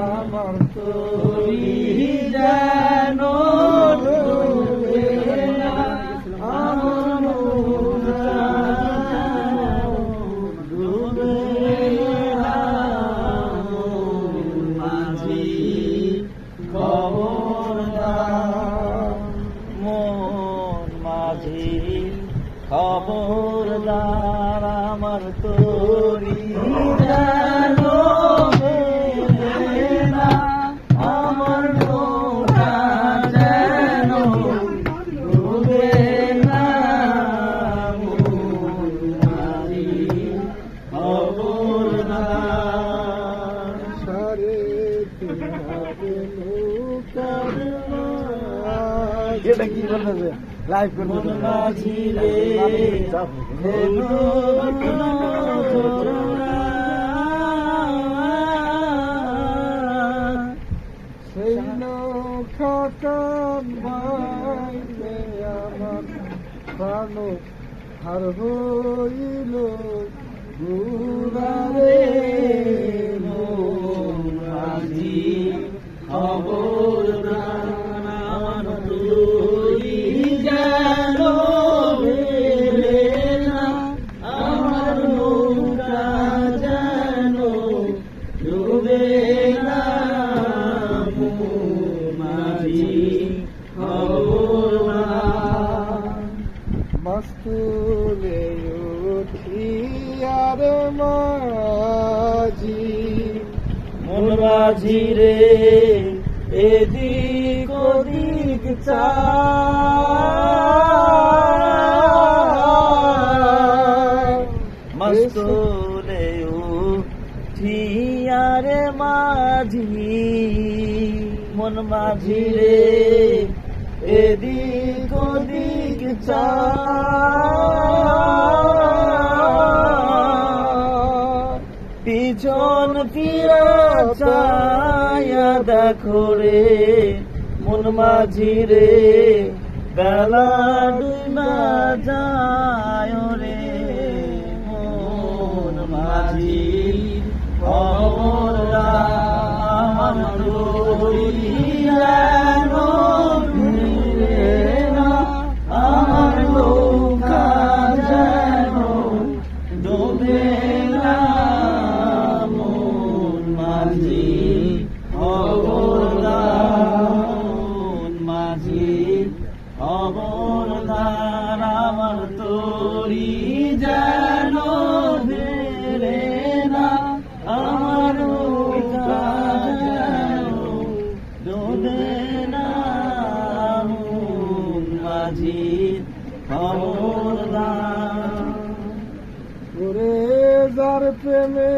আমার তরি যেন ডুবে না, আমার ডুবে না। মাঝি খবরদার, মন মাঝি খবরদার, আমার তরি যেন ডুবে না, আমার নৌকা যেন ডুবে না। মন মাঝি খবরদার, সারে এটা কি বলবে লাইভ করবে মাঝি রে সেই নৌকাটার বাইরে আমার প্রাণ হার হইল ঘুরারে। মাঝি খবরদার, আমার তরি যেন ডুবে না, আমার নৌকা যেন ডুবে না। মাঝি খবরদার, মাস্তুলে উঠি আর মাঝি, মন মাঝি রে এদিক ওদিক চায়, মস্তুলে উঠি আর মাঝি, মন মাঝি রে এদিক ওদিক চায়, পিছন ফিরা চায়া দেখো রে মন মাঝি রে, বেলা ডুবা যায় রে। মন মাঝি খবরদার, আমার তরি যেন ডুবে না, আমার নৌকা যেন ডুবে না। মন মাঝি খবরদার, মাঝি খবরদার, আমার তরি যেন ডুবে না, আমার নৌকা যেন ডুবে না। মন মাঝি খবরদার, ওরে যার প্রেমে